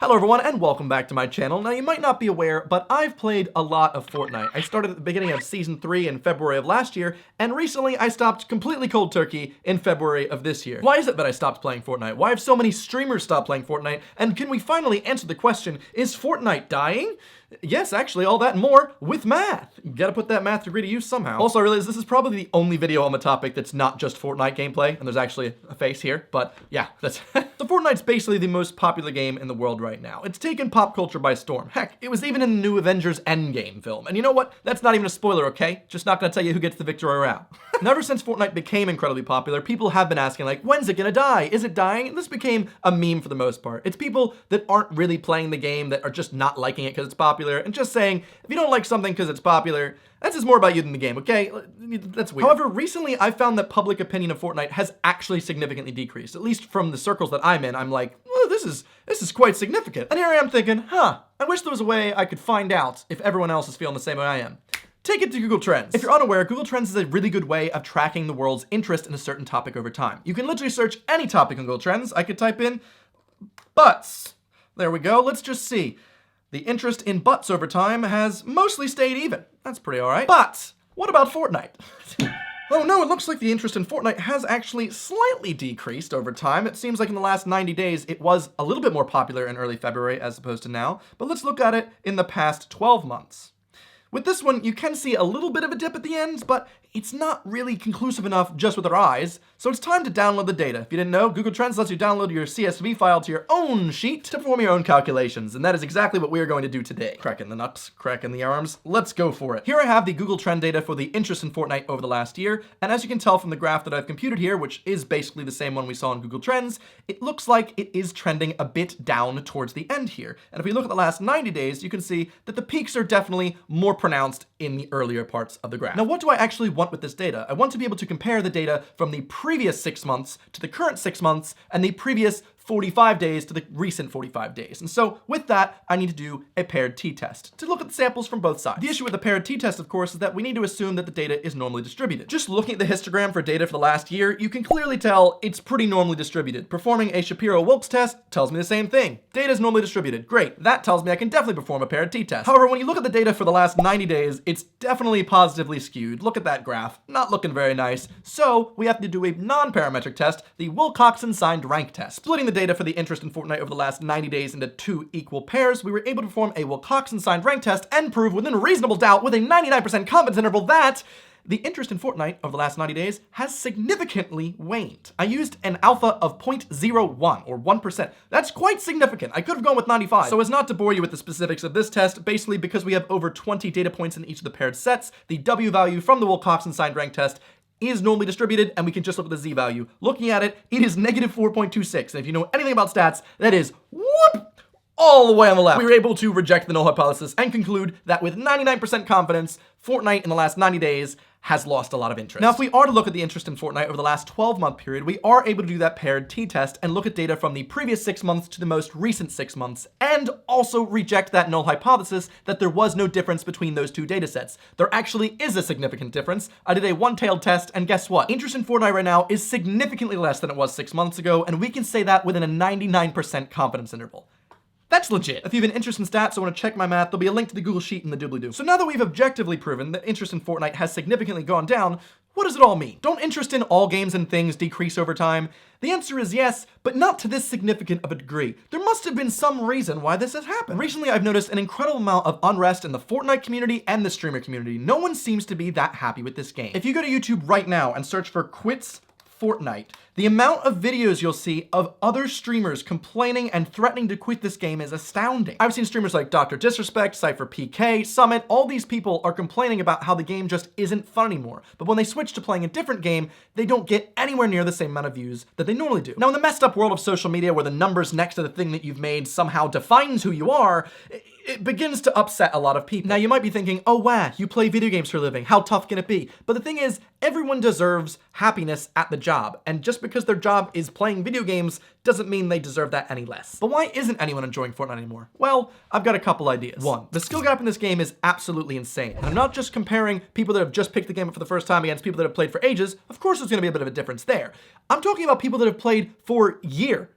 Hello everyone and welcome back to my channel. Now you might not be aware, but I've played a lot of Fortnite. I started at the beginning of Season 3 in February of last year, and recently I stopped completely cold turkey in February of this year. Why is it that I stopped playing Fortnite? Why have so many streamers stopped playing Fortnite? And can we finally answer the question, is Fortnite dying? Yes, actually, all that and more with math. You gotta put that math degree to use somehow. Also, I realize this is probably the only video on the topic that's not just Fortnite gameplay, and there's actually a face here, but yeah, that's... So Fortnite's basically the most popular game in the world right now. It's taken pop culture by storm. Heck, it was even in the new Avengers Endgame film. And you know what? That's not even a spoiler, okay? Just not gonna tell you who gets the victory royale. And ever since Fortnite became incredibly popular, people have been asking like, when's it gonna die? Is it dying? And this became a meme for the most part. It's people that aren't really playing the game, that are just not liking it because it's popular, and just saying, if you don't like something because it's popular, that says more about you than the game, okay? That's weird. However, recently I found that public opinion of Fortnite has actually significantly decreased. At least from the circles that I'm in, I'm like, oh, this is quite significant. And here I am thinking, I wish there was a way I could find out if everyone else is feeling the same way I am. Take it to Google Trends. If you're unaware, Google Trends is a really good way of tracking the world's interest in a certain topic over time. You can literally search any topic on Google Trends. I could type in butts. There we go. Let's just see. The interest in butts over time has mostly stayed even. That's pretty all right. But what about Fortnite? Oh no, it looks like the interest in Fortnite has actually slightly decreased over time. It seems like in the last 90 days, it was a little bit more popular in early February as opposed to now. But let's look at it in the past 12 months. With this one, you can see a little bit of a dip at the end, but it's not really conclusive enough just with our eyes, so it's time to download the data. If you didn't know, Google Trends lets you download your CSV file to your own sheet to perform your own calculations, and that is exactly what we are going to do today. Cracking the nuts, cracking the arms, let's go for it. Here I have the Google Trend data for the interest in Fortnite over the last year, and as you can tell from the graph that I've computed here, which is basically the same one we saw in Google Trends, it looks like it is trending a bit down towards the end here. And if we look at the last 90 days, you can see that the peaks are definitely more pronounced in the earlier parts of the graph. Now, what do I actually want with this data? I want to be able to compare the data from the previous 6 months to the current 6 months and the previous 45 days to the recent 45 days. And so with that, I need to do a paired t-test to look at the samples from both sides. The issue with the paired t-test, of course, is that we need to assume that the data is normally distributed. Just looking at the histogram for data for the last year, you can clearly tell it's pretty normally distributed. Performing a Shapiro-Wilks test tells me the same thing. Data is normally distributed. Great. That tells me I can definitely perform a paired t-test. However, when you look at the data for the last 90 days, it's definitely positively skewed. Look at that graph. Not looking very nice. So we have to do a non-parametric test, the Wilcoxon-signed rank test. Splitting the data for the interest in Fortnite over the last 90 days into 2 equal pairs, we were able to perform a Wilcoxon-signed rank test and prove within reasonable doubt with a 99% confidence interval that the interest in Fortnite over the last 90 days has significantly waned. I used an alpha of 0.01 or 1%. That's quite significant. I could have gone with 95. So as not to bore you with the specifics of this test, basically because we have over 20 data points in each of the paired sets, the W value from the Wilcoxon-signed rank test is normally distributed, and we can just look at the Z value. Looking at it, it is negative 4.26. And if you know anything about stats, that is whoop, all the way on the left. We were able to reject the null hypothesis and conclude that with 99% confidence, Fortnite in the last 90 days has lost a lot of interest. Now, if we are to look at the interest in Fortnite over the last 12-month period, we are able to do that paired t-test and look at data from the previous 6 months to the most recent 6 months, and also reject that null hypothesis that there was no difference between those two data sets. There actually is a significant difference. I did a one-tailed test, and guess what? Interest in Fortnite right now is significantly less than it was 6 months ago, and we can say that within a 99% confidence interval. That's legit. If you have an interest in stats or want to check my math, there'll be a link to the Google Sheet in the doobly-doo. So now that we've objectively proven that interest in Fortnite has significantly gone down, what does it all mean? Don't interest in all games and things decrease over time? The answer is yes, but not to this significant of a degree. There must have been some reason why this has happened. Recently, I've noticed an incredible amount of unrest in the Fortnite community and the streamer community. No one seems to be that happy with this game. If you go to YouTube right now and search for quits Fortnite, the amount of videos you'll see of other streamers complaining and threatening to quit this game is astounding. I've seen streamers like Dr. Disrespect, Cypher PK, Summit, all these people are complaining about how the game just isn't fun anymore. But when they switch to playing a different game, they don't get anywhere near the same amount of views that they normally do. Now, in the messed up world of social media where the numbers next to the thing that you've made somehow defines who you are, it begins to upset a lot of people. Now, you might be thinking, oh wow, you play video games for a living, how tough can it be? But the thing is, everyone deserves happiness at the job, and just because their job is playing video games doesn't mean they deserve that any less. But why isn't anyone enjoying Fortnite anymore? Well, I've got a couple ideas. One, the skill gap in this game is absolutely insane. And I'm not just comparing people that have just picked the game up for the first time against people that have played for ages. Of course there's gonna be a bit of a difference there. I'm talking about people that have played for years.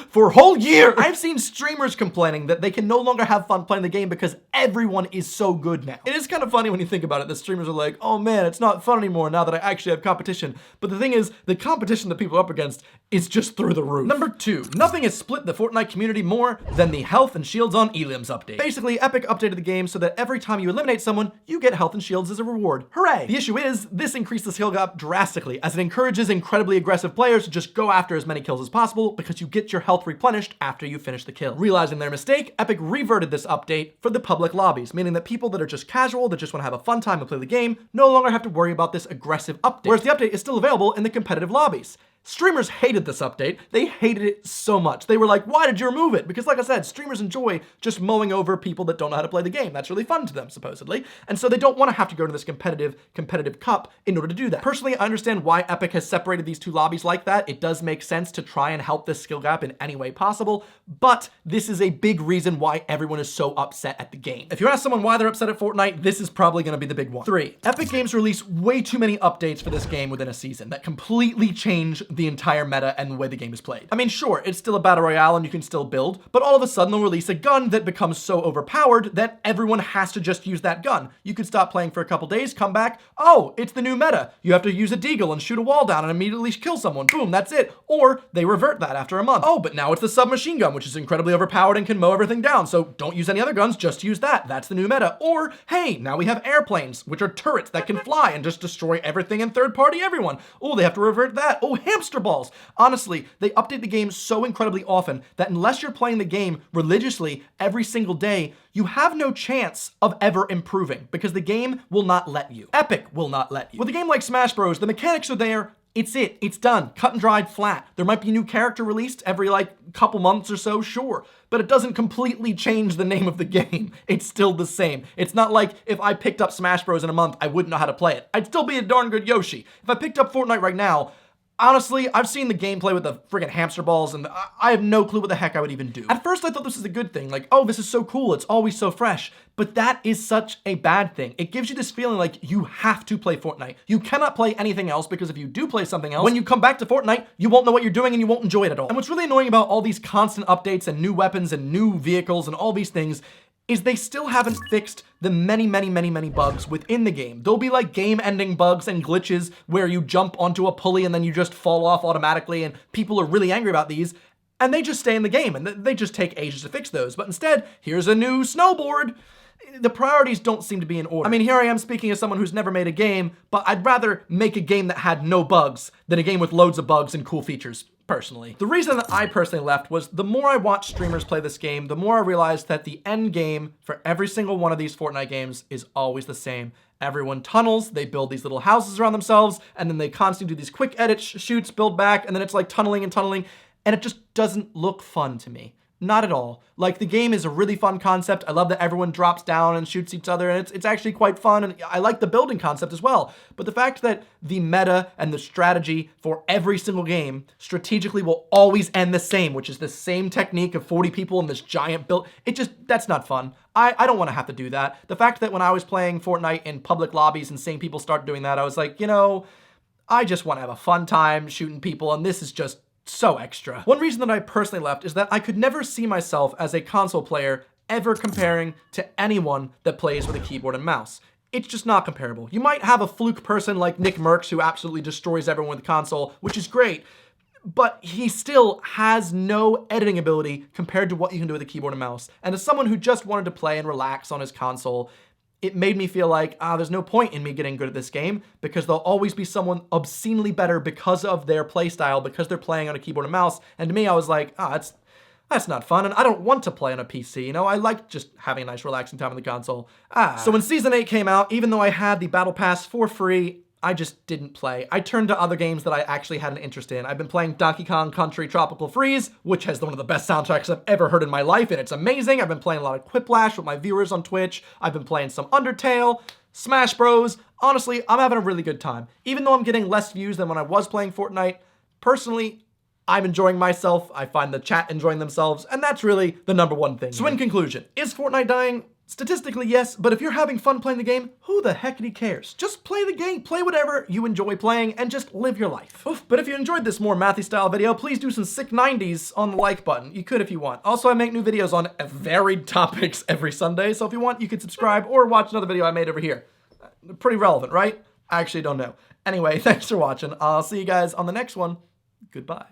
For a whole year! I've seen streamers complaining that they can no longer have fun playing the game because everyone is so good now. It is kind of funny when you think about it. The streamers are like, oh man, it's not fun anymore now that I actually have competition. But the thing is, the competition that people are up against is just through the roof. Number 2, nothing has split the Fortnite community more than the health and shields on elims update. Basically, Epic updated the game so that every time you eliminate someone, you get health and shields as a reward. Hooray! The issue is, this increased the skill gap drastically, as it encourages incredibly aggressive players to just go after as many kills as possible because you get your health replenished after you finish the kill. Realizing their mistake, Epic reverted this update for the public lobbies, meaning that people that are just casual, that just want to have a fun time and play the game, no longer have to worry about this aggressive update. Whereas the update is still available in the competitive lobbies. Streamers hated this update. They hated it so much. They were like, why did you remove it? Because like I said, streamers enjoy just mowing over people that don't know how to play the game. That's really fun to them, supposedly. And so they don't want to have to go to this competitive cup in order to do that. Personally, I understand why Epic has separated these two lobbies like that. It does make sense to try and help this skill gap in any way possible, but this is a big reason why everyone is so upset at the game. If you ask someone why they're upset at Fortnite, this is probably going to be the big one. 3, Epic Games released way too many updates for this game within a season that completely change the entire meta and the way the game is played. I mean, sure, it's still a battle royale and you can still build, but all of a sudden they'll release a gun that becomes so overpowered that everyone has to just use that gun. You could stop playing for a couple days, come back, oh, it's the new meta. You have to use a deagle and shoot a wall down and immediately kill someone. Boom, that's it. Or they revert that after a month. Oh, but now it's the submachine gun, which is incredibly overpowered and can mow everything down, so don't use any other guns, just use that. That's the new meta. Or, hey, now we have airplanes, which are turrets that can fly and just destroy everything and third-party everyone. Oh, they have to revert that. Oh, hamster balls. Honestly, they update the game so incredibly often that unless you're playing the game religiously every single day, you have no chance of ever improving because the game will not let you. Epic will not let you. With a game like Smash Bros, the mechanics are there. It's done, cut and dried, flat. There might be a new character released every couple months or so, sure, but it doesn't completely change the name of the game. It's still the same. It's not like if I picked up Smash Bros in a month, I wouldn't know how to play it. I'd still be a darn good Yoshi. If I picked up Fortnite right now, honestly, I've seen the gameplay with the friggin' hamster balls and I have no clue what the heck I would even do. At first I thought this was a good thing, like, oh, this is so cool, it's always so fresh. But that is such a bad thing. It gives you this feeling like you have to play Fortnite. You cannot play anything else because if you do play something else, when you come back to Fortnite, you won't know what you're doing and you won't enjoy it at all. And what's really annoying about all these constant updates and new weapons and new vehicles and all these things is they still haven't fixed the many bugs within the game. There'll be like game-ending bugs and glitches where you jump onto a pulley and then you just fall off automatically, and people are really angry about these, and they just stay in the game, and they just take ages to fix those. But instead, here's a new snowboard. The priorities don't seem to be in order. I mean, here I am speaking as someone who's never made a game, but I'd rather make a game that had no bugs than a game with loads of bugs and cool features. Personally. The reason that I personally left was the more I watched streamers play this game, the more I realized that the end game for every single one of these Fortnite games is always the same. Everyone tunnels, they build these little houses around themselves, and then they constantly do these quick edit shoots, build back, and then it's like tunneling, and it just doesn't look fun to me. Not at all. Like, the game is a really fun concept. I love that everyone drops down and shoots each other, and it's actually quite fun, and I like the building concept as well. But the fact that the meta and the strategy for every single game strategically will always end the same, which is the same technique of 40 people in this giant build, that's not fun. I don't want to have to do that. The fact that when I was playing Fortnite in public lobbies and seeing people start doing that, I was like, you know, I just want to have a fun time shooting people, and this is just so extra. One reason that I personally left is that I could never see myself as a console player ever comparing to anyone that plays with a keyboard and mouse. It's just not comparable. You might have a fluke person like Nick Merckx who absolutely destroys everyone with a console, which is great, but he still has no editing ability compared to what you can do with a keyboard and mouse. And as someone who just wanted to play and relax on his console, it made me feel like, there's no point in me getting good at this game because there'll always be someone obscenely better because of their play style, because they're playing on a keyboard and mouse. And to me, I was like, that's not fun, and I don't want to play on a PC, you know? I like just having a nice relaxing time on the console. So when Season 8 came out, even though I had the Battle Pass for free, I just didn't play. I turned to other games that I actually had an interest in. I've been playing Donkey Kong Country Tropical Freeze, which has one of the best soundtracks I've ever heard in my life, and it's amazing. I've been playing a lot of Quiplash with my viewers on Twitch. I've been playing some Undertale, Smash Bros. Honestly, I'm having a really good time. Even though I'm getting less views than when I was playing Fortnite, personally, I'm enjoying myself. I find the chat enjoying themselves, and that's really the #1 thing. So in conclusion, is Fortnite dying? Statistically, yes, but if you're having fun playing the game, who the heckity cares? Just play the game, play whatever you enjoy playing, and just live your life. Oof, but if you enjoyed this more mathy style video, please do some sick 90s on the like button. You could if you want. Also, I make new videos on varied topics every Sunday, so if you want, you can subscribe or watch another video I made over here. Pretty relevant, right? I actually don't know. Anyway, thanks for watching. I'll see you guys on the next one. Goodbye.